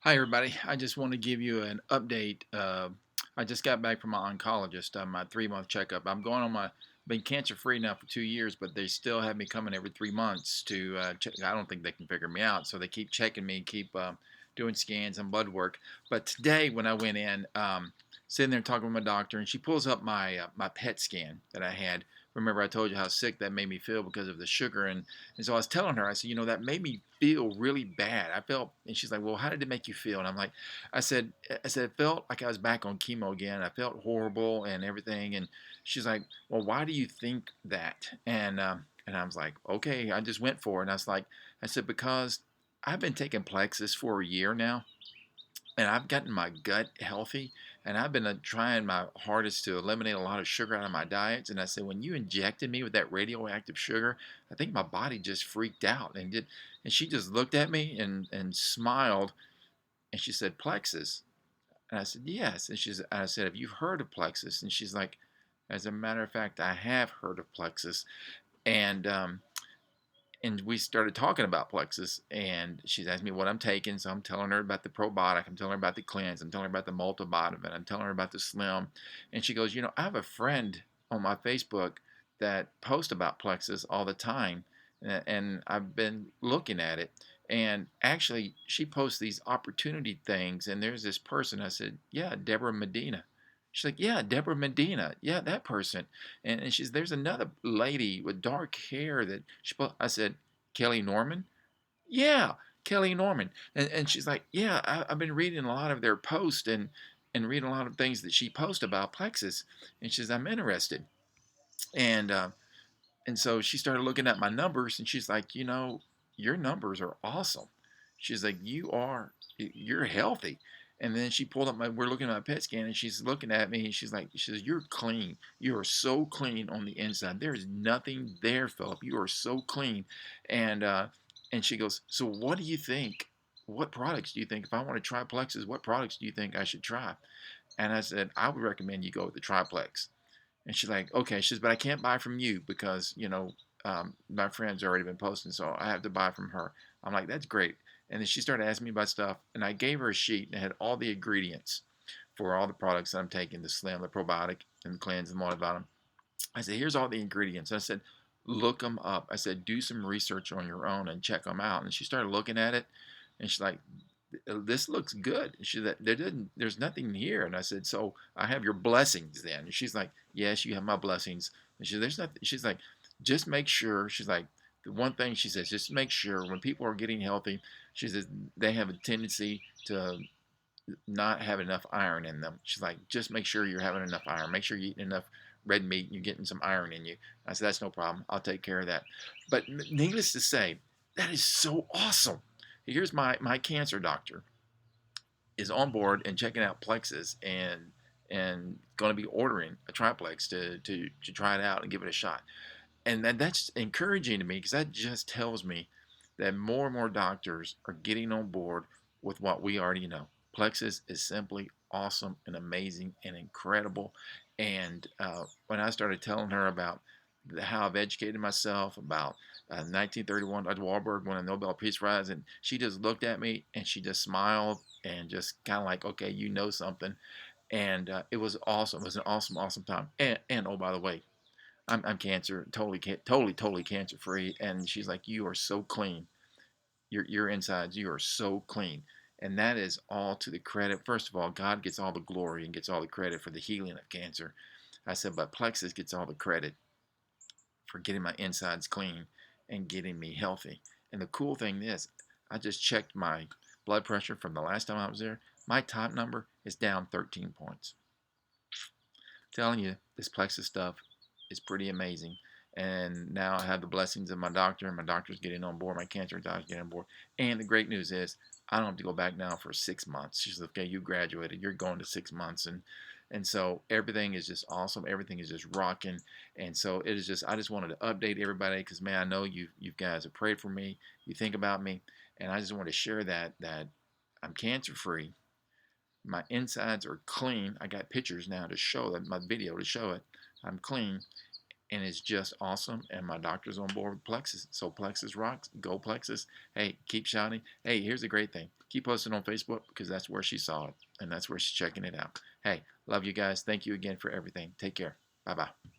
Hi, everybody. I just want to give you an update. I just got back from my oncologist, my 3 month checkup. I'm going on my been cancer free now for 2 years, but they still have me coming every 3 months to check. I don't think they can figure me out, so they keep checking me, keep doing scans and blood work. But today, when I went in, sitting there talking with my doctor, and she pulls up my PET scan that I had. Remember, I told you how sick that made me feel because of the sugar, and so I was telling her, I said, that made me feel really bad. I felt, and she's like, well, how did it make you feel? And I'm like, I said, it felt like I was back on chemo again. I felt horrible and everything. And she's like, well, why do you think that? And I was like, okay, I just went for it. And I said, because I've been taking Plexus for a year now, and I've gotten my gut healthy, and I've been trying my hardest to eliminate a lot of sugar out of my diets. And I said, when you injected me with that radioactive sugar, I think my body just freaked out and did. And she just looked at me and smiled, and she said, Plexus. And I said, yes. And I said, have you heard of Plexus? And she's like, as a matter of fact, I have heard of Plexus. And and we started talking about Plexus, and she's asked me what I'm taking, so I'm telling her about the probiotic, I'm telling her about the cleanse, I'm telling her about the multivitamin, I'm telling her about the slim, and she goes, I have a friend on my Facebook that posts about Plexus all the time, and I've been looking at it, and actually she posts these opportunity things, and there's this person. I said, yeah, Deborah Medina. She's like, yeah, Deborah Medina. Yeah, that person. And she's there's another lady with dark hair that I said, Kelly Norman? Yeah, Kelly Norman. And she's like, yeah, I've been reading a lot of their posts and reading a lot of things that she posts about Plexus. And she says, I'm interested. And uh, and so she started looking at my numbers, and she's like, your numbers are awesome. She's like, you're healthy. And then she pulled up we're looking at my PET scan, and she's looking at me, and she says, you're clean. You are so clean on the inside. There is nothing there, Philip. You are so clean. And, uh, and she goes, so what do you think? What products do you think, if I want to try Plexus, what products do you think I should try? And I said, I would recommend you go with the Triplex. And she's like, okay. She says, but I can't buy from you because, my friend's already been posting, so I have to buy from her. I'm like, that's great. And then she started asking me about stuff, and I gave her a sheet and it had all the ingredients for all the products that I'm taking, the Slim, the probiotic, and the cleanse, and the multivitamin. I said, here's all the ingredients. I said, look them up. I said, do some research on your own and check them out. And she started looking at it, and she's like, this looks good. She said, there's nothing here. And I said, so I have your blessings then. And she's like, yes, you have my blessings. And she said, there's nothing. She's like, just make sure. She's like, the one thing she says, just make sure when people are getting healthy, she says they have a tendency to not have enough iron in them. She's like, just make sure you're having enough iron. Make sure you're eating enough red meat and you're getting some iron in you. I said, that's no problem. I'll take care of that. But needless to say, that is so awesome. Here's my cancer doctor is on board and checking out Plexus and going to be ordering a triplex to try it out and give it a shot. And that's encouraging to me because that just tells me that more and more doctors are getting on board with what we already know. Plexus is simply awesome and amazing and incredible. And when I started telling her about how I've educated myself about 1931, Dr. Wahlberg won a Nobel Peace Prize, and she just looked at me and she just smiled and just kind of like, okay, you know something. And it was awesome. It was an awesome, awesome time. And oh, by the way, I'm cancer, totally cancer free. And she's like, you are so clean. Your insides, you are so clean. And that is all to the credit. First of all, God gets all the glory and gets all the credit for the healing of cancer. I said, but Plexus gets all the credit for getting my insides clean and getting me healthy. And the cool thing is, I just checked my blood pressure from the last time I was there. My top number is down 13 points. I'm telling you, this Plexus stuff is pretty amazing. And now I have the blessings of my doctor, and my doctor's getting on board. My cancer doctor's getting on board. And the great news is, I don't have to go back now for 6 months. She said, okay, you graduated. You're going to 6 months. And so everything is just awesome. Everything is just rocking. And so it is just, I just wanted to update everybody because, man, I know you guys have prayed for me. You think about me. And I just want to share that I'm cancer free. My insides are clean. I got pictures now to show that, my video to show it. I'm clean, and it's just awesome. And my doctor's on board with Plexus. So Plexus rocks. Go Plexus. Hey, keep shining. Hey, here's the great thing. keep posting on Facebook because that's where she saw it and that's where she's checking it out. Hey, love you guys. Thank you again for everything. Take care. Bye bye.